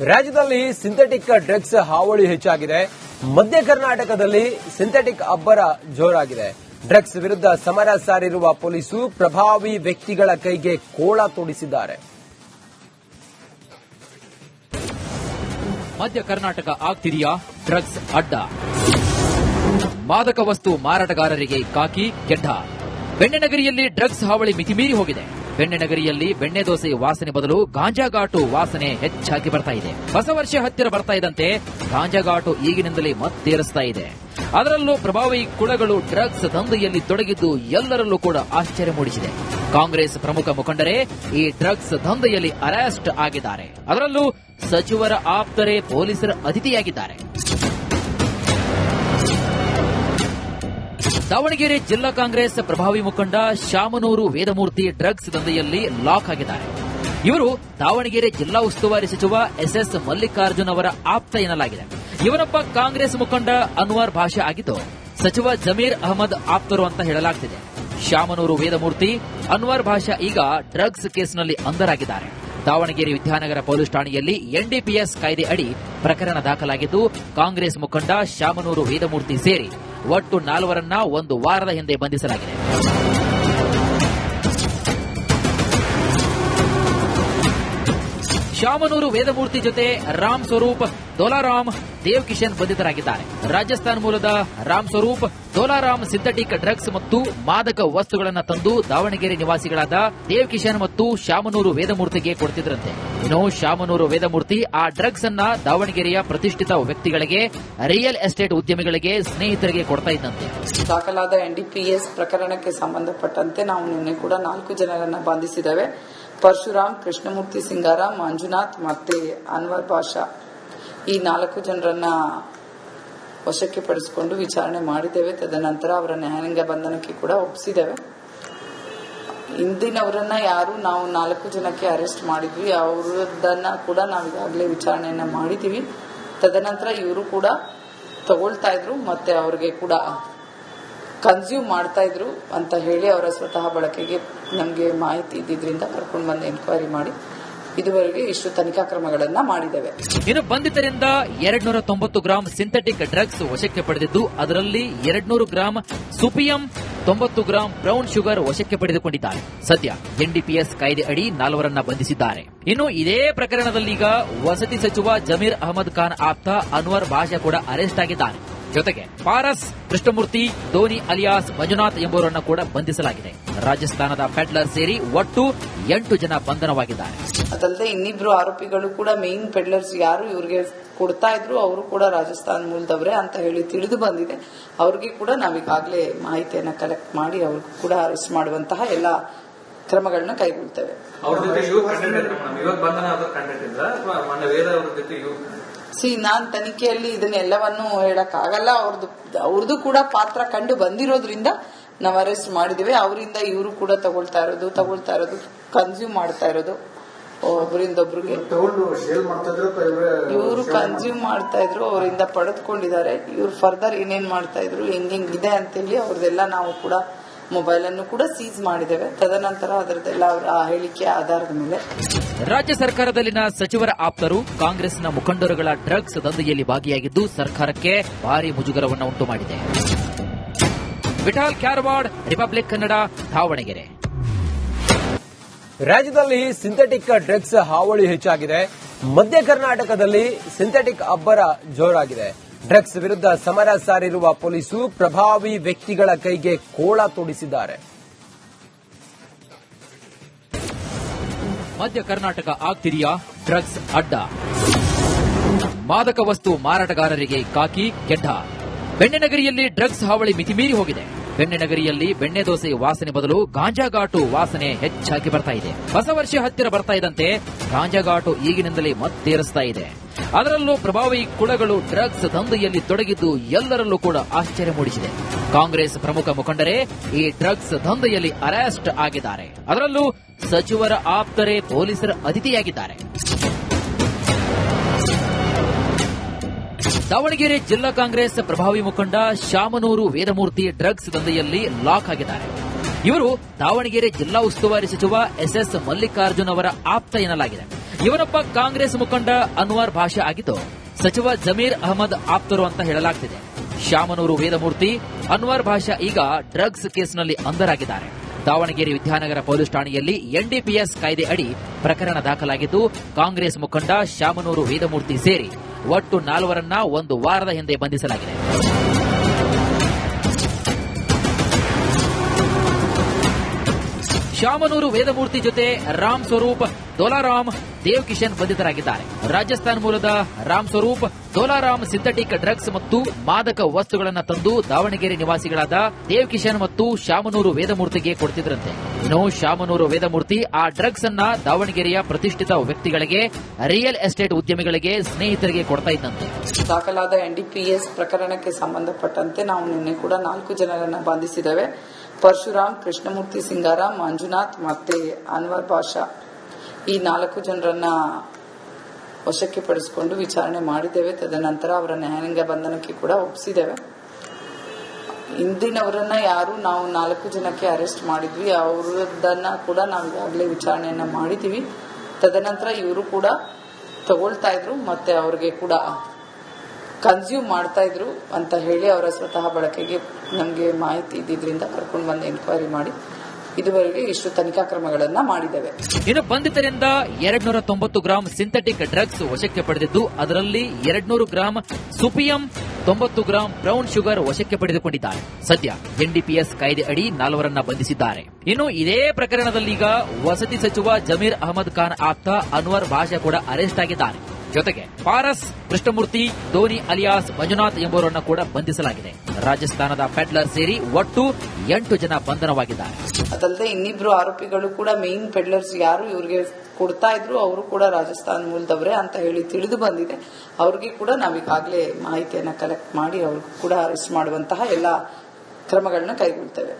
ರಾಜ್ಯದಲ್ಲಿ synthetic drugs ಹಾವಳಿ ಹೆಚ್ಚಾಗಿದೆ. ಮಧ್ಯ ಕರ್ನಾಟಕದಲ್ಲಿ ಸಿಂಥೆಟಿಕ್ ಅಬ್ಬರ ಜೋರಾಗಿದೆ. ಡ್ರಗ್ಸ್ ವಿರುದ್ಧ ಸಮರ ಸಾರಿರುವ ಪೊಲೀಸರು ಪ್ರಭಾವಿ ವ್ಯಕ್ತಿಗಳ ಕೈಗೆ ಕೋಳ ತೋಡಿಸಿದ್ದಾರೆ. ಮಧ್ಯ ಕರ್ನಾಟಕ ಆಗ್ತಿದೆಯಾ ಡ್ರಗ್ಸ್ ಅಡ್ಡ? ಮಾದಕ ವಸ್ತು ಮಾರಾಟಗಾರರಿಗೆ ಕಾಕಿ ಕೆಡ್ಡ. ಬೆಣ್ಣೆನಗರಿಯಲ್ಲಿ ಡ್ರಗ್ಸ್ ಹಾವಳಿ ಮಿತಿಮೀರಿ ಹೋಗಿದೆ. ಬೆಣ್ಣೆನಗರಿಯಲ್ಲಿ ಬೆಣ್ಣೆ ದೋಸೆ ವಾಸನೆ ಬದಲು ಗಾಂಜಾಘಾಟು ವಾಸನೆ ಹೆಚ್ಚಾಗಿ ಬರ್ತಾ ಇದೆ. ಹೊಸ ವರ್ಷ ಹತ್ತಿರ ಬರ್ತಾ ಇದ್ದಂತೆ ಗಾಂಜಾಘಾಟು ಈಗಿನಿಂದಲೇ ಮತ್ತೇರಿಸ್ತಾ ಇದೆ. ಅದರಲ್ಲೂ ಪ್ರಭಾವಿ ಕುಳಗಳು ಡ್ರಗ್ಸ್ ದಂಧೆಯಲ್ಲಿ ತೊಡಗಿದ್ದು ಎಲ್ಲರಲ್ಲೂ ಕೂಡ ಆಶ್ಚರ್ಯ ಮೂಡಿಸಿದೆ. ಕಾಂಗ್ರೆಸ್ ಪ್ರಮುಖ ಮುಖಂಡರೇ ಈ ಡ್ರಗ್ಸ್ ದಂಧೆಯಲ್ಲಿ ಅರೆಸ್ಟ್ ಆಗಿದ್ದಾರೆ. ಅದರಲ್ಲೂ ಸಚಿವರ ಆಪ್ತರೇ ಪೊಲೀಸರ ಅತಿಥಿಯಾಗಿದ್ದಾರೆ. ದಾವಣಗೆರೆ ಜಿಲ್ಲಾ ಕಾಂಗ್ರೆಸ್ ಪ್ರಭಾವಿ ಮುಖಂಡ ಶಾಮನೂರು ವೇದಮೂರ್ತಿ ಡ್ರಗ್ಸ್ ದಂಧೆಯಲ್ಲಿ ಲಾಕ್ ಆಗಿದ್ದಾರೆ. ಇವರು ದಾವಣಗೆರೆ ಜಿಲ್ಲಾ ಉಸ್ತುವಾರಿ ಸಚಿವ ಎಸ್ಎಸ್ ಮಲ್ಲಿಕಾರ್ಜುನ್ ಅವರ ಆಪ್ತ ಎನ್ನಲಾಗಿದೆ. ಇವರೊಬ್ಬ ಕಾಂಗ್ರೆಸ್ ಮುಖಂಡ ಅನ್ವರ್ ಭಾಷಾ ಆಗಿದ್ದು ಸಚಿವ ಜಮೀರ್ ಅಹಮದ್ ಆಪ್ತರು ಅಂತ ಹೇಳಲಾಗುತ್ತಿದೆ. ಶಾಮನೂರು ವೇದಮೂರ್ತಿ, ಅನ್ವರ್ ಭಾಷಾ ಈಗ ಡ್ರಗ್ಸ್ ಕೇಸ್ನಲ್ಲಿ ಅಂಧರಾಗಿದ್ದಾರೆ. ದಾವಣಗೆರೆ ವಿದ್ಯಾನಗರ ಪೊಲೀಸ್ ಠಾಣೆಯಲ್ಲಿ ಎನ್ಡಿಪಿಎಸ್ ಕಾಯ್ದೆ ಅಡಿ ಪ್ರಕರಣ ದಾಖಲಾಗಿದ್ದು ಕಾಂಗ್ರೆಸ್ ಮುಖಂಡ ಶಾಮನೂರು ವೇದಮೂರ್ತಿ ಸೇರಿ ಒಟ್ಟು 4 ಒಂದು ವಾರದ ಹಿಂದೆ ಬಂಧಿಸಲಾಗಿದೆ. ಶಾಮನೂರು ವೇದಮೂರ್ತಿ ಜೊತೆ ರಾಮ್ ಸ್ವರೂಪ್, ದೋಲಾರಾಮ್, ದೇವ್ ಕಿಶನ್ ಬಂಧಿತರಾಗಿದ್ದಾರೆ. ರಾಜಸ್ಥಾನ ಮೂಲದ ರಾಮ್ ಸ್ವರೂಪ್, ದೋಲಾರಾಮ್ ಸಿಂಥೆಟಿಕ್ ಡ್ರಗ್ಸ್ ಮತ್ತು ಮಾದಕ ವಸ್ತುಗಳನ್ನು ತಂದು ದಾವಣಗೆರೆ ನಿವಾಸಿಗಳಾದ ದೇವ್ ಕಿಶನ್ ಮತ್ತು ಶಾಮನೂರು ವೇದಮೂರ್ತಿಗೆ ಕೊಡ್ತಿದ್ರಂತೆ. ಇನ್ನು ಶಾಮನೂರು ವೇದಮೂರ್ತಿ ಆ ಡ್ರಗ್ಸ್ ಅನ್ನ ದಾವಣಗೆರೆಯ ಪ್ರತಿಷ್ಠಿತ ವ್ಯಕ್ತಿಗಳಿಗೆ, ರಿಯಲ್ ಎಸ್ಟೇಟ್ ಉದ್ಯಮಿಗಳಿಗೆ, ಸ್ನೇಹಿತರಿಗೆ ಕೊಡ್ತಾ ಇದ್ದಂತೆ. ದಾಖಲಾದ ಎನ್ಡಿಪಿಎಸ್ ಪ್ರಕರಣಕ್ಕೆ ಸಂಬಂಧಪಟ್ಟಂತೆ ನಾವು ನಿನ್ನೆ ಕೂಡ 4 ಜನರನ್ನ ಬಂಧಿಸಿದ್ದೇವೆ. ಪರಶುರಾಮ್, ಕೃಷ್ಣಮೂರ್ತಿ ಸಿಂಗಾರ, ಮಂಜುನಾಥ್ ಮತ್ತೆ ಅನ್ವರ್ ಭಾಷಾ, ಈ 4 ಜನರನ್ನ ವಶಕ್ಕೆ ಪಡಿಸಿಕೊಂಡು ವಿಚಾರಣೆ ಮಾಡಿದ್ದೇವೆ. ತದನಂತರ ಅವರ ನ್ಯಾಯಾಂಗ ಬಂಧನಕ್ಕೆ ಕೂಡ ಒಪ್ಪಿಸಿದ್ದೇವೆ. ಇಂದಿನವರನ್ನ ಯಾರು ನಾವು 4 ಜನಕ್ಕೆ ಅರೆಸ್ಟ್ ಮಾಡಿದ್ವಿ ಅವರದನ್ನ ಕೂಡ ನಾವು ಈಗಾಗಲೇ ವಿಚಾರಣೆಯನ್ನ ಮಾಡಿದೀವಿ. ತದನಂತರ ಇವರು ಕೂಡ ತಗೊಳ್ತಾ ಇದ್ರು ಮತ್ತೆ ಅವ್ರಿಗೆ ಕೂಡ ಕನ್ಸ್ಯೂಮ್ ಮಾಡ್ತಾ ಇದ್ರು ಅಂತ ಹೇಳಿ ಅವರ ಸ್ವತಃ ಬಳಕೆಗೆ ನಮಗೆ ಮಾಹಿತಿ ಇದ್ದಿದ್ರಿಂದ ಕರ್ಕೊಂಡು ಬಂದು ಎನ್ಕ್ವೈರಿ ಮಾಡಿ ಇದುವರೆಗೆ ಇಷ್ಟು ತನಿಖಾ ಕ್ರಮಗಳನ್ನ ಮಾಡಿದ್ದೇವೆ. ಇನ್ನು ಬಂಧಿತರಿಂದ 290 ಗ್ರಾಂ ಸಿಂಥೆಟಿಕ್ ಡ್ರಗ್ಸ್ ವಶಕ್ಕೆ ಪಡೆದಿದ್ದು ಅದರಲ್ಲಿ 200 ಗ್ರಾಂ ಸುಪಿಯಂ, 90 ಗ್ರಾಂ ಬ್ರೌನ್ ಶುಗರ್ ವಶಕ್ಕೆ ಪಡೆದುಕೊಂಡಿದ್ದಾರೆ. ಸದ್ಯ ಎನ್ಡಿಪಿಎಸ್ ಕಾಯ್ದೆ ಅಡಿ 4 ಬಂಧಿಸಿದ್ದಾರೆ. ಇನ್ನು ಇದೇ ಪ್ರಕರಣದಲ್ಲೀಗ ವಸತಿ ಸಚಿವ ಜಮೀರ್ ಅಹಮದ್ ಖಾನ್ ಆಪ್ತ ಅನ್ವರ್ ಭಾಷಾ ಕೂಡ ಅರೆಸ್ಟ್ ಆಗಿದ್ದಾರೆ. ಜೊತೆಗೆ ಪಾರಸ್, ಕೃಷ್ಣಮೂರ್ತಿ, ಧೋನಿ ಅಲಿಯಾಸ್ ಮಂಜುನಾಥ್ ಎಂಬುವರನ್ನು ಕೂಡ ಬಂಧಿಸಲಾಗಿದೆ. ರಾಜಸ್ಥಾನದ ಪೆಡ್ಲರ್ ಸೇರಿ ಒಟ್ಟು 8 ಜನ ಬಂಧನವಾಗಿದ್ದಾರೆ. ಅದಲ್ಲದೆ ಇನ್ನಿಬ್ರು ಆರೋಪಿಗಳು ಕೂಡ ಮೇನ್ ಪೆಡ್ಲರ್ಸ್ ಯಾರು ಇವ್ರಿಗೆ ಕೊಡ್ತಾ ಇದ್ರು ಅವರು ಕೂಡ ರಾಜಸ್ಥಾನ ಮೂಲದವರೇ ಅಂತ ಹೇಳಿ ತಿಳಿದು ಬಂದಿದೆ. ಅವ್ರಿಗೆ ಕೂಡ ನಾವೀಗಾಗಲೇ ಮಾಹಿತಿಯನ್ನ ಕಲೆಕ್ಟ್ ಮಾಡಿ ಅವ್ರಿಗೂ ಕೂಡ ಅರೆಸ್ಟ್ ಮಾಡುವಂತಹ ಎಲ್ಲ ಕ್ರಮಗಳನ್ನ ಕೈಗೊಳ್ತೇವೆ. ನಾನ್ ತನಿಖೆಯಲ್ಲಿ ಇದನ್ನೆಲ್ಲವನ್ನು ಹೇಳಕ್ಕಾಗಲ್ಲ. ಅವ್ರದ್ದು ಕೂಡ ಪಾತ್ರ ಕಂಡು ಬಂದಿರೋದ್ರಿಂದ ನಾವು ಅರೆಸ್ಟ್ ಮಾಡಿದಿವಿ. ಅವರಿಂದ ಇವರು ಕೂಡ ತಗೊಳ್ತಾ ಇರೋದು ಕನ್ಸ್ಯೂಮ್ ಮಾಡ್ತಾ ಇರೋದು ಒಬ್ಬರಿಂದ ಒಬ್ರಿಗೆ ಇವರು ಕನ್ಸ್ಯೂಮ್ ಮಾಡ್ತಾ ಇದ್ರು, ಅವರಿಂದ ಪಡೆದುಕೊಂಡಿದ್ದಾರೆ. ಇವ್ರು ಫರ್ದರ್ ಏನೇನ್ ಮಾಡ್ತಾ ಇದ್ರು, ಹೆಂಗಿದೆ ಅಂತೇಳಿ ಅವ್ರದೆಲ್ಲ ನಾವು ಕೂಡ ಮೊಬೈಲ್ ಅನ್ನು ಕೂಡ ಸೀಸ್ ಮಾಡಿದ್ದೇವೆ. ತದನಂತರ ಅದರದೆಲ್ಲ ಅವರ ಹೇಳಿಕೆ ಆಧಾರದ ಮೇಲೆ ರಾಜ್ಯ ಸರ್ಕಾರದಲ್ಲಿನ ಸಚಿವರ ಆಪ್ತರು ಕಾಂಗ್ರೆಸ್ನ ಮುಖಂಡರುಗಳ ಡ್ರಗ್ಸ್ ದಂಧೆಯಲ್ಲಿ ಭಾಗಿಯಾಗಿದ್ದು ಸರ್ಕಾರಕ್ಕೆ ಭಾರಿ ಮುಜುಗರವನ್ನು ಉಂಟು ಮಾಡಿದೆ. ವಿಠಾಲ್ ಕ್ಯಾರವಾಡ್, ರಿಪಬ್ಲಿಕ್ ಕನ್ನಡ, ದಾವಣಗೆರೆ. ರಾಜ್ಯದಲ್ಲಿ ಸಿಂಥೆಟಿಕ್ ಡ್ರಗ್ಸ್ ಹಾವಳಿ ಹೆಚ್ಚಾಗಿದೆ. ಮಧ್ಯ ಕರ್ನಾಟಕದಲ್ಲಿ ಸಿಂಥೆಟಿಕ್ ಅಬ್ಬರ ಜೋರಾಗಿದೆ. ಡ್ರಗ್ಸ್ ವಿರುದ್ಧ ಸಮರ ಸಾರಿರುವ ಪೊಲೀಸರು ಪ್ರಭಾವಿ ವ್ಯಕ್ತಿಗಳ ಕೈಗೆ ಕೋಳ ತೋಡಿಸಿದ್ದಾರೆ. ಮಧ್ಯ ಕರ್ನಾಟಕ ಆಗ್ತಿದೆಯಾ ಡ್ರಗ್ಸ್ ಅಡ್ಡ? ಮಾದಕ ವಸ್ತು ಮಾರಾಟಗಾರರಿಗೆ ಕಾಕಿ ಕೆಡ್ಡ. ಬೆಣ್ಣೆನಗರಿಯಲ್ಲಿ ಡ್ರಗ್ಸ್ ಹಾವಳಿ ಮಿತಿಮೀರಿ ಹೋಗಿದೆ. ಬೆಣ್ಣೆನಗರಿಯಲ್ಲಿ ಬೆಣ್ಣೆ ದೋಸೆ ವಾಸನೆ ಬದಲು ಗಾಂಜಾಘಾಟು ವಾಸನೆ ಹೆಚ್ಚಾಗಿ ಬರ್ತಾ ಇದೆ. ಹೊಸ ವರ್ಷ ಹತ್ತಿರ ಬರ್ತಾ ಇದ್ದಂತೆ ಗಾಂಜಾಘಾಟು ಈಗಿನಿಂದಲೇ ಮತ್ತೇರಿಸ್ತಾ ಇದೆ. ಅದರಲ್ಲೂ ಪ್ರಭಾವಿ ಕುಳಗಳು ಡ್ರಗ್ಸ್ ದಂಧೆಯಲ್ಲಿ ತೊಡಗಿದ್ದು ಎಲ್ಲರಲ್ಲೂ ಕೂಡ ಆಶ್ಚರ್ಯ ಮೂಡಿಸಿದೆ. ಕಾಂಗ್ರೆಸ್ ಪ್ರಮುಖ ಮುಖಂಡರೇ ಈ ಡ್ರಗ್ಸ್ ದಂಧೆಯಲ್ಲಿ ಅರೆಸ್ಟ್ ಆಗಿದ್ದಾರೆ. ಅದರಲ್ಲೂ ಸಚಿವರ ಆಪ್ತರೇ ಪೊಲೀಸರ ಅತಿಥಿಯಾಗಿದ್ದಾರೆ. ದಾವಣಗೆರೆ ಜಿಲ್ಲಾ ಕಾಂಗ್ರೆಸ್ ಪ್ರಭಾವಿ ಮುಖಂಡ ಶಾಮನೂರು ವೇದಮೂರ್ತಿ ಡ್ರಗ್ಸ್ ದಂಧೆಯಲ್ಲಿ ಲಾಕ್ ಆಗಿದ್ದಾರೆ. ಇವರು ದಾವಣಗೆರೆ ಜಿಲ್ಲಾ ಉಸ್ತುವಾರಿ ಸಚಿವ ಎಸ್ಎಸ್ ಮಲ್ಲಿಕಾರ್ಜುನ್ ಅವರ ಆಪ್ತ ಎನ್ನಲಾಗಿದೆ. ಇವನೊಬ್ಬ ಕಾಂಗ್ರೆಸ್ ಮುಖಂಡ ಅನ್ವರ್ ಭಾಷಾ ಆಗಿದ್ದು ಸಚಿವ ಜಮೀರ್ ಅಹಮದ್ ಆಪ್ತರು ಅಂತ ಹೇಳಲಾಗ್ತಿದೆ. ಶಾಮನೂರು ವೇದಮೂರ್ತಿ, ಅನ್ವರ್ ಭಾಷಾ ಈಗ ಡ್ರಗ್ಸ್ ಕೇಸ್ನಲ್ಲಿ ಅಂಧರಾಗಿದ್ದಾರೆ. ದಾವಣಗೆರೆ ವಿದ್ಯಾನಗರ ಪೊಲೀಸ್ ಠಾಣೆಯಲ್ಲಿ ಎನ್ಡಿಪಿಎಸ್ ಕಾಯ್ದೆ ಅಡಿ ಪ್ರಕರಣ ದಾಖಲಾಗಿದ್ದು ಕಾಂಗ್ರೆಸ್ ಮುಖಂಡ ಶಾಮನೂರು ವೇದಮೂರ್ತಿ ಸೇರಿ ಒಟ್ಟು 4 ಒಂದು ವಾರದ ಹಿಂದೆ ಬಂಧಿಸಲಾಗಿದೆ. ಶಾಮನೂರು ವೇದಮೂರ್ತಿ ಜೊತೆ ರಾಮ್ ಸ್ವರೂಪ್, ದೋಲಾರಾಮ್, ದೇವ್ ಕಿಶನ್ ಬಂಧಿತರಾಗಿದ್ದಾರೆ. ರಾಜಸ್ಥಾನ ಮೂಲದ ರಾಮ್ ಸ್ವರೂಪ್, ದೋಲಾರಾಮ್ ಸಿಂಥೆಟಿಕ್ ಡ್ರಗ್ಸ್ ಮತ್ತು ಮಾದಕ ವಸ್ತುಗಳನ್ನು ತಂದು ದಾವಣಗೆರೆ ನಿವಾಸಿಗಳಾದ ದೇವ್ ಕಿಶನ್ ಮತ್ತು ಶಾಮನೂರು ವೇದಮೂರ್ತಿಗೆ ಕೊಡ್ತಿದ್ರಂತೆ. ಇನ್ನು ಶಾಮನೂರು ವೇದಮೂರ್ತಿ ಆ ಡ್ರಗ್ಸ್ ಅನ್ನ ದಾವಣಗೆರೆಯ ಪ್ರತಿಷ್ಠಿತ ವ್ಯಕ್ತಿಗಳಿಗೆ, ರಿಯಲ್ ಎಸ್ಟೇಟ್ ಉದ್ಯಮಿಗಳಿಗೆ, ಸ್ನೇಹಿತರಿಗೆ ಕೊಡ್ತಾ ಇದ್ದಂತೆ. ದಾಖಲಾದ ಎನ್ಡಿಪಿಎಸ್ ಪ್ರಕರಣಕ್ಕೆ ಸಂಬಂಧಪಟ್ಟಂತೆ ನಾವು ನಿನ್ನೆ ಕೂಡ 4 ಜನರನ್ನ ಬಂಧಿಸಿದ್ದೇವೆ. ಪರಶುರಾಮ್, ಕೃಷ್ಣಮೂರ್ತಿ ಸಿಂಗಾರ, ಮಂಜುನಾಥ್ ಮತ್ತೆ ಅನ್ವರ್ ಭಾಷಾ, ಈ 4 ಜನರನ್ನ ವಶಕ್ಕೆ ಪಡಿಸಿಕೊಂಡು ವಿಚಾರಣೆ ಮಾಡಿದ್ದೇವೆ. ತದನಂತರ ಅವರ ನ್ಯಾಯಾಂಗ ಬಂಧನಕ್ಕೆ ಕೂಡ ಒಪ್ಪಿಸಿದ್ದೇವೆ. ಇಂದಿನವರನ್ನ ಯಾರು ನಾವು 4 ಜನಕ್ಕೆ ಅರೆಸ್ಟ್ ಮಾಡಿದ್ವಿ ಅವರದನ್ನ ಕೂಡ ನಾವು ಈಗಾಗಲೇ ವಿಚಾರಣೆಯನ್ನ ಮಾಡಿದೀವಿ. ತದನಂತರ ಇವರು ಕೂಡ ತಗೊಳ್ತಾ ಇದ್ರು ಮತ್ತೆ ಅವ್ರಿಗೆ ಕೂಡ ಕನ್ಸ್ಯೂಮ್ ಮಾಡ್ತಾ ಇದ್ರು ಅಂತ ಹೇಳಿ ಅವರ ಸ್ವತಃ ಬಳಕೆಗೆ ನಮಗೆ ಮಾಹಿತಿ ಇದ್ದಿದ್ರಿಂದ ಕರ್ಕೊಂಡು ಬಂದು ಎನ್ಕ್ವೈರಿ ಮಾಡಿ ಇದುವರೆಗೆ ಇಷ್ಟು ತನಿಖಾ ಕ್ರಮಗಳನ್ನ ಮಾಡಿದ್ದೇವೆ. ಇನ್ನು ಬಂಧಿತರಿಂದ 290 ಗ್ರಾಂ ಸಿಂಥೆಟಿಕ್ ಡ್ರಗ್ಸ್ ವಶಕ್ಕೆ ಪಡೆದಿದ್ದು ಅದರಲ್ಲಿ 200 ಗ್ರಾಂ ಸುಪಿಯಂ, 90 ಗ್ರಾಂ ಬ್ರೌನ್ ಶುಗರ್ ವಶಕ್ಕೆ ಪಡೆದುಕೊಂಡಿದ್ದಾರೆ. ಸದ್ಯ ಎನ್ಡಿಪಿಎಸ್ ಕಾಯ್ದೆ ಅಡಿ 4 ಬಂಧಿಸಿದ್ದಾರೆ. ಇನ್ನು ಇದೇ ಪ್ರಕರಣದಲ್ಲೀಗ ವಸತಿ ಸಚಿವ ಜಮೀರ್ ಅಹಮದ್ ಖಾನ್ ಆಪ್ತ ಅನ್ವರ್ ಭಾಷಾ ಕೂಡ ಅರೆಸ್ಟ್ ಆಗಿದ್ದಾರೆ. ಜೊತೆಗೆ ಪಾರಸ್, ಕೃಷ್ಣಮೂರ್ತಿ, ಧೋನಿ ಅಲಿಯಾಸ್ ಮಂಜುನಾಥ್ ಎಂಬುವರನ್ನು ಕೂಡ ಬಂಧಿಸಲಾಗಿದೆ. ರಾಜಸ್ಥಾನದ ಪೆಡ್ಲರ್ ಸೇರಿ ಒಟ್ಟು 8 ಜನ ಬಂಧನವಾಗಿದ್ದಾರೆ. ಅದಲ್ಲದೆ ಇನ್ನಿಬ್ರು ಆರೋಪಿಗಳು ಕೂಡ ಮೇನ್ ಪೆಡ್ಲರ್ಸ್ ಯಾರು ಇವರಿಗೆ ಕೊಡ್ತಾ ಇದ್ರು ಅವರು ಕೂಡ ರಾಜಸ್ಥಾನ ಮೂಲದವರೇ ಅಂತ ಹೇಳಿ ತಿಳಿದು ಬಂದಿದೆ. ಅವ್ರಿಗೆ ಕೂಡ ನಾವೀಗಾಗಲೇ ಮಾಹಿತಿಯನ್ನ ಕಲೆಕ್ಟ್ ಮಾಡಿ ಅವ್ರಿಗೂ ಕೂಡ ಅರೆಸ್ಟ್ ಮಾಡುವಂತಹ ಎಲ್ಲ ಕ್ರಮಗಳನ್ನ ಕೈಗೊಳ್ತೇವೆ.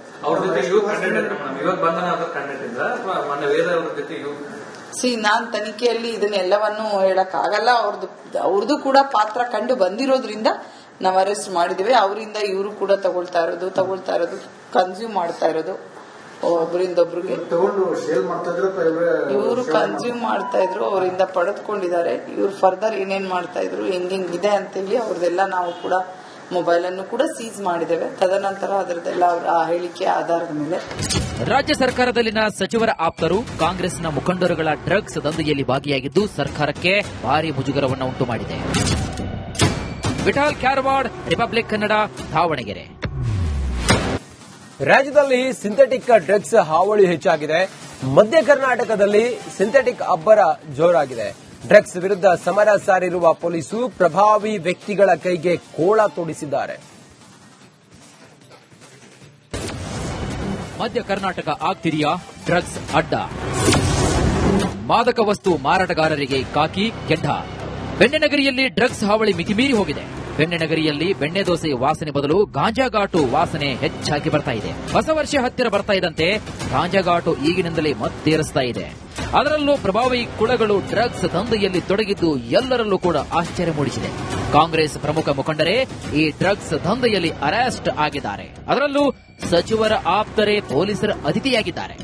ನಾನ್ ತನಿಖೆಯಲ್ಲಿ ಇದನ್ನೆಲ್ಲವನ್ನು ಹೇಳಕ್ಕಾಗಲ್ಲ. ಅವ್ರದ್ದು ಕೂಡ ಪಾತ್ರ ಕಂಡು ಬಂದಿರೋದ್ರಿಂದ ನಾವು ಅರೆಸ್ಟ್ ಮಾಡಿದ್ದೇವೆ. ಅವರಿಂದ ಇವರು ಕೂಡ ತಗೊಳ್ತಾ ಇರೋದು ಕನ್ಸ್ಯೂಮ್ ಮಾಡ್ತಾ ಇರೋದು ಒಬ್ಬರಿಂದ ಒಬ್ರಿಗೆ ಇವರು ಕನ್ಸ್ಯೂಮ್ ಮಾಡ್ತಾ ಇದ್ರು, ಅವರಿಂದ ಪಡೆದುಕೊಂಡಿದ್ದಾರೆ. ಇವ್ರು ಫರ್ದರ್ ಏನೇನ್ ಮಾಡ್ತಾ ಇದ್ರು, ಹೆಂಗಿದೆ ಅಂತೇಳಿ ಅವ್ರದೆಲ್ಲ ನಾವು ಕೂಡ ಮೊಬೈಲ್ ಅನ್ನು ಕೂಡ ಸೀಸ್ ಮಾಡಿದ್ದೇವೆ. ತದನಂತರ ಅದರದೆಲ್ಲ ಅವರ ಹೇಳಿಕೆ ಆಧಾರದ ಮೇಲೆ ರಾಜ್ಯ ಸರ್ಕಾರದಲ್ಲಿನ ಸಚಿವರ ಆಪ್ತರು ಕಾಂಗ್ರೆಸ್ನ ಮುಖಂಡರುಗಳ ಡ್ರಗ್ಸ್ ದಂಧೆಯಲ್ಲಿ ಭಾಗಿಯಾಗಿದ್ದು ಸರ್ಕಾರಕ್ಕೆ ಭಾರಿ ಮುಜುಗರವನ್ನು ಉಂಟು ಮಾಡಿದೆ. ವಿಠಾಲ್ ಕ್ಯಾರವಾಡ್, ರಿಪಬ್ಲಿಕ್ ಕನ್ನಡ, ದಾವಣಗೆರೆ. ರಾಜ್ಯದಲ್ಲಿ ಸಿಂಥೆಟಿಕ್ ಡ್ರಗ್ಸ್ ಹಾವಳಿ ಹೆಚ್ಚಾಗಿದೆ. ಮಧ್ಯ ಕರ್ನಾಟಕದಲ್ಲಿ ಸಿಂಥೆಟಿಕ್ ಅಬ್ಬರ ಜೋರಾಗಿದೆ. ಡ್ರಗ್ಸ್ ವಿರುದ್ಧ ಸಮರ ಸಾರಿರುವ ಪೊಲೀಸರು ಪ್ರಭಾವಿ ವ್ಯಕ್ತಿಗಳ ಕೈಗೆ ಕೋಳ ತೋಡಿಸಿದ್ದಾರೆ. ಮಧ್ಯ ಕರ್ನಾಟಕ ಆಗ್ತಿದೆಯಾ ಡ್ರಗ್ಸ್ ಅಡ್ಡ? ಮಾದಕ ವಸ್ತು ಮಾರಾಟಗಾರರಿಗೆ ಕಾಕಿ ಕೆಂಡ. ಬೆಣ್ಣೆನಗರಿಯಲ್ಲಿ ಡ್ರಗ್ಸ್ ಹಾವಳಿ ಮಿತಿಮೀರಿ ಹೋಗಿದೆ. ಬೆಣ್ಣೆನಗರಿಯಲ್ಲಿ ಬೆಣ್ಣೆ ದೋಸೆ ವಾಸನೆ ಬದಲು ಗಾಂಜಾಘಾಟು ವಾಸನೆ ಹೆಚ್ಚಾಗಿ ಬರ್ತಾ ಇದೆ. ಹೊಸ ವರ್ಷ ಹತ್ತಿರ ಬರ್ತಾ ಇದ್ದಂತೆ ಗಾಂಜಾಘಾಟು ಈಗಿನಿಂದಲೇ ಮತ್ತೇರಿಸ್ತಾ ಇದೆ. ಅದರಲ್ಲೂ ಪ್ರಭಾವಿ ಕುಳಗಳು ಡ್ರಗ್ಸ್ ದಂಧೆಯಲ್ಲಿ ತೊಡಗಿದ್ದು ಎಲ್ಲರಲ್ಲೂ ಕೂಡ ಆಶ್ಚರ್ಯ ಮೂಡಿಸಿದೆ. ಕಾಂಗ್ರೆಸ್ ಪ್ರಮುಖ ಮುಖಂಡರೇ ಈ ಡ್ರಗ್ಸ್ ದಂಧೆಯಲ್ಲಿ ಅರೆಸ್ಟ್ ಆಗಿದ್ದಾರೆ. ಅದರಲ್ಲೂ ಸಚಿವರ ಆಪ್ತರೇ ಪೊಲೀಸರ ಅತಿಥಿಯಾಗಿದ್ದಾರೆ.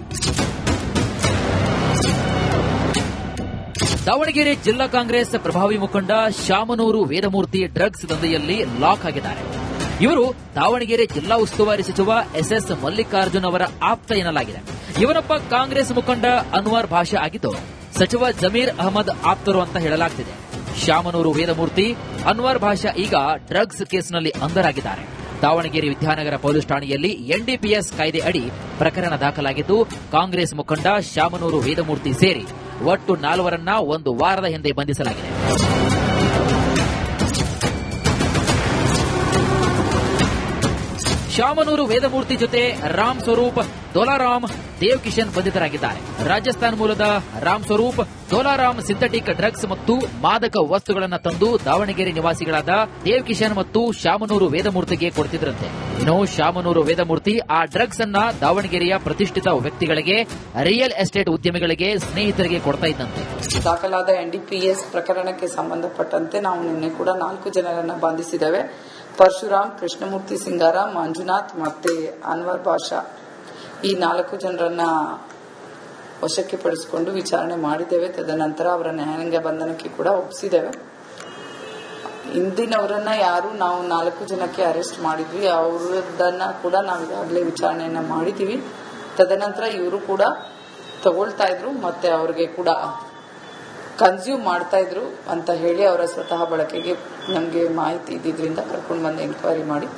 ದಾವಣಗೆರೆ ಜಿಲ್ಲಾ ಕಾಂಗ್ರೆಸ್ ಪ್ರಭಾವಿ ಮುಖಂಡ ಶಾಮನೂರು ವೇದಮೂರ್ತಿ ಡ್ರಗ್ಸ್ ದಂಧೆಯಲ್ಲಿ ಲಾಕ್ ಆಗಿದ್ದಾರೆ. ಇವರು ದಾವಣಗೆರೆ ಜಿಲ್ಲಾ ಉಸ್ತುವಾರಿ ಸಚಿವ ಎಸ್ಎಸ್ ಮಲ್ಲಿಕಾರ್ಜುನ್ ಅವರ ಆಪ್ತ ಎನ್ನಲಾಗಿದೆ. ಇವನೊಬ್ಬ ಕಾಂಗ್ರೆಸ್ ಮುಖಂಡ ಅನ್ವರ್ ಭಾಷಾ ಆಗಿದ್ದು ಸಚಿವ ಜಮೀರ್ ಅಹಮದ್ ಆಪ್ತರು ಅಂತ ಹೇಳಲಾಗ್ತಿದೆ. ಶಾಮನೂರು ವೇದಮೂರ್ತಿ, ಅನ್ವರ್ ಭಾಷಾ ಈಗ ಡ್ರಗ್ಸ್ ಕೇಸ್ನಲ್ಲಿ ಅಂಧರಾಗಿದ್ದಾರೆ. ದಾವಣಗೆರೆ ವಿದ್ಯಾನಗರ ಪೊಲೀಸ್ ಠಾಣೆಯಲ್ಲಿ ಎನ್ಡಿಪಿಎಸ್ ಕಾಯ್ದೆ ಅಡಿ ಪ್ರಕರಣ ದಾಖಲಾಗಿದ್ದು ಕಾಂಗ್ರೆಸ್ ಮುಖಂಡ ಶಾಮನೂರು ವೇದಮೂರ್ತಿ ಸೇರಿ ಒಟ್ಟು 4 ಒಂದು ವಾರದ ಹಿಂದೆ ಬಂಧಿಸಲಾಗಿದೆ. ಶಾಮನೂರು ವೇದಮೂರ್ತಿ ಜೊತೆ ರಾಮ್ ಸ್ವರೂಪ್, ದೋಲಾರಾಮ್, ದೇವ್ ಕಿಶನ್ ಬಂಧಿತರಾಗಿದ್ದಾರೆ. ರಾಜಸ್ಥಾನ ಮೂಲದ ರಾಮ್ ಸ್ವರೂಪ್, ದೋಲಾರಾಮ್ ಸಿಂಥೆಟಿಕ್ ಡ್ರಗ್ಸ್ ಮತ್ತು ಮಾದಕ ವಸ್ತುಗಳನ್ನು ತಂದು ದಾವಣಗೆರೆ ನಿವಾಸಿಗಳಾದ ದೇವ್ ಕಿಶನ್ ಮತ್ತು ಶಾಮನೂರು ವೇದಮೂರ್ತಿಗೆ ಕೊಡ್ತಿದ್ರಂತೆ. ಇನ್ನು ಶಾಮನೂರು ವೇದಮೂರ್ತಿ ಆ ಡ್ರಗ್ಸ್ ಅನ್ನ ದಾವಣಗೆರೆಯ ಪ್ರತಿಷ್ಠಿತ ವ್ಯಕ್ತಿಗಳಿಗೆ, ರಿಯಲ್ ಎಸ್ಟೇಟ್ ಉದ್ಯಮಿಗಳಿಗೆ, ಸ್ನೇಹಿತರಿಗೆ ಕೊಡ್ತಾ ಇದ್ದಂತೆ. ದಾಖಲಾದ ಎನ್ಡಿಪಿಎಸ್ ಪ್ರಕರಣಕ್ಕೆ ಸಂಬಂಧಪಟ್ಟಂತೆ ನಾವು ನಿನ್ನೆ ಕೂಡ 4 ಜನರನ್ನ ಬಂಧಿಸಿದ್ದೇವೆ. ಪರಶುರಾಮ್, ಕೃಷ್ಣಮೂರ್ತಿ ಸಿಂಗಾರ, ಮಂಜುನಾಥ್ ಮತ್ತೆ ಅನ್ವರ್ ಭಾಷಾ, ಈ 4 ಜನರನ್ನ ವಶಕ್ಕೆ ಪಡಿಸಿಕೊಂಡು ವಿಚಾರಣೆ ಮಾಡಿದ್ದೇವೆ. ತದನಂತರ ಅವರ ನ್ಯಾಯಾಂಗ ಬಂಧನಕ್ಕೆ ಕೂಡ ಒಪ್ಪಿಸಿದ್ದೇವೆ. ಇಂದಿನವರನ್ನ ಯಾರು ನಾವು 4 ಜನಕ್ಕೆ ಅರೆಸ್ಟ್ ಮಾಡಿದ್ವಿ ಅವರದನ್ನ ಕೂಡ ನಾವು ಈಗಾಗಲೇ ವಿಚಾರಣೆಯನ್ನ ಮಾಡಿದ್ದೀವಿ. ತದನಂತರ ಇವರು ಕೂಡ ತಗೊಳ್ತಾ ಇದ್ರು ಮತ್ತೆ ಅವ್ರಿಗೆ ಕೂಡ ಕನ್ಸ್ಯೂಮ್ ಮಾಡ್ತಾ ಇದ್ರು ಅಂತ ಹೇಳಿ ಅವರ ಸ್ವತಃ ಬಳಕೆಗೆ ನಮಗೆ ಮಾಹಿತಿ ಇದ್ದಿದ್ರಿಂದ ಕರ್ಕೊಂಡು ಬಂದು ಎಂಕ್ವೈರಿ ಮಾಡಿ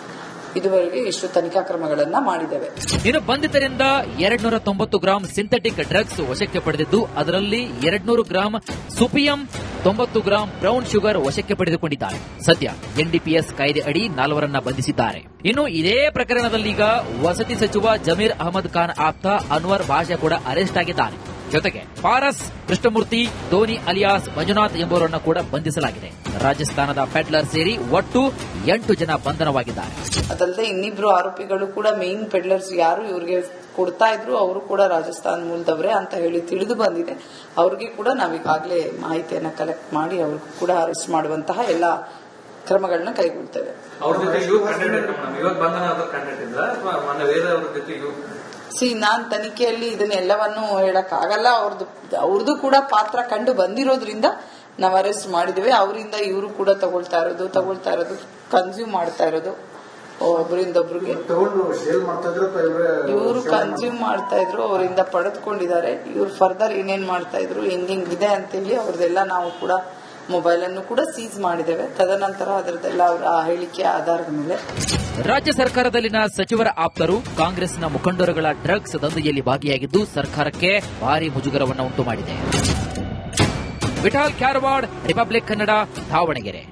ಇದುವರೆಗೆ ಇಷ್ಟು ತನಿಖಾ ಕ್ರಮಗಳನ್ನ ಮಾಡಿದ್ದೇವೆ. ಇನ್ನು ಬಂಧಿತರಿಂದ 290 ಗ್ರಾಂ ಸಿಂಥೆಟಿಕ್ ಡ್ರಗ್ಸ್ ವಶಕ್ಕೆ ಪಡೆದಿದ್ದು ಅದರಲ್ಲಿ 200 ಗ್ರಾಂ ಸುಪಿಯಂ 90 ಗ್ರಾಂ ಬ್ರೌನ್ ಶುಗರ್ ವಶಕ್ಕೆ ಪಡೆದುಕೊಂಡಿದ್ದಾರೆ. ಸದ್ಯ ಎನ್ಡಿಪಿಎಸ್ ಕಾಯ್ದೆ ಅಡಿ 4 ಬಂಧಿಸಿದ್ದಾರೆ. ಇನ್ನು ಇದೇ ಪ್ರಕರಣದಲ್ಲೀಗ ವಸತಿ ಸಚಿವ ಜಮೀರ್ ಅಹಮದ್ ಖಾನ್ ಆಪ್ತ ಅನ್ವರ್ ಭಾಷಾ ಕೂಡ ಅರೆಸ್ಟ್ ಆಗಿದ್ದಾರೆ. ಜೊತೆಗೆ ಪಾರಸ್ ಕೃಷ್ಣಮೂರ್ತಿ ಧೋನಿ ಅಲಿಯಾಸ್ ಮಂಜುನಾಥ್ ಎಂಬುವರನ್ನು ಕೂಡ ಬಂಧಿಸಲಾಗಿದೆ. ರಾಜಸ್ಥಾನದ ಪೆಡ್ಲರ್ ಸೇರಿ ಒಟ್ಟು 8 ಜನ ಬಂಧನವಾಗಿದ್ದಾರೆ. ಅದಲ್ಲದೆ ಇನ್ನಿಬ್ರು ಆರೋಪಿಗಳು ಕೂಡ ಮೇನ್ ಪೆಡ್ಲರ್ಸ್ ಯಾರು ಇವ್ರಿಗೆ ಕೊಡ್ತಾ ಇದ್ರು ಅವರು ಕೂಡ ರಾಜಸ್ಥಾನ ಮೂಲದವರೇ ಅಂತ ಹೇಳಿ ತಿಳಿದು ಬಂದಿದೆ. ಅವ್ರಿಗೆ ಕೂಡ ನಾವೀಗಾಗಲೇ ಮಾಹಿತಿಯನ್ನ ಕಲೆಕ್ಟ್ ಮಾಡಿ ಅವ್ರಿಗೂ ಕೂಡ ಅರೆಸ್ಟ್ ಮಾಡುವಂತಹ ಎಲ್ಲ ಕ್ರಮಗಳನ್ನ ಕೈಗೊಳ್ತೇವೆ. ನಾನ್ ತನಿಖೆಯಲ್ಲಿ ಇದನ್ನೆಲ್ಲವನ್ನು ಹೇಳಕ್ ಆಗಲ್ಲ. ಅವ್ರದ್ದು ಕೂಡ ಪಾತ್ರ ಕಂಡು ಬಂದಿರೋದ್ರಿಂದ ನಾವು ಅರೆಸ್ಟ್ ಮಾಡಿದ್ದೇವೆ. ಅವರಿಂದ ಇವರು ಕೂಡ ತಗೊಳ್ತಾ ಇರೋದು ಕನ್ಸ್ಯೂಮ್ ಮಾಡ್ತಾ ಇರೋದು ಒಬ್ಬರಿಂದ ಒಬ್ರಿಗೆ ಇವರು ಕನ್ಸ್ಯೂಮ್ ಮಾಡ್ತಾ ಇದ್ರು, ಅವರಿಂದ ಪಡೆದುಕೊಂಡಿದ್ದಾರೆ. ಇವ್ರು ಫರ್ದರ್ ಏನೇನ್ ಮಾಡ್ತಾ ಇದ್ರು ಹೆಂಗಿದೆ ಅಂತೇಳಿ ಅವ್ರದೆಲ್ಲ ನಾವು ಕೂಡ ಮೊಬೈಲ್ ಅನ್ನು ಕೂಡ ಸೀಸ್ ಮಾಡಿದ್ದೇವೆ. ತದನಂತರ ಅದರದೆಲ್ಲ ಅವರ ಹೇಳಿಕೆ ಆಧಾರದ ಮೇಲೆ ರಾಜ್ಯ ಸರ್ಕಾರದಲ್ಲಿನ ಸಚಿವರ ಆಪ್ತರು ಕಾಂಗ್ರೆಸ್ನ ಮುಖಂಡರುಗಳ ಡ್ರಗ್ಸ್ ದಂಧೆಯಲ್ಲಿ ಭಾಗಿಯಾಗಿದ್ದು ಸರ್ಕಾರಕ್ಕೆ ಭಾರಿ ಮುಜುಗರವನ್ನು ಉಂಟು ಮಾಡಿದೆ. ವಿಠಾಲ್ ಕ್ಯಾರವಾಡ್, ರಿಪಬ್ಲಿಕ್ ಕನ್ನಡ, ದಾವಣಗೆರೆ.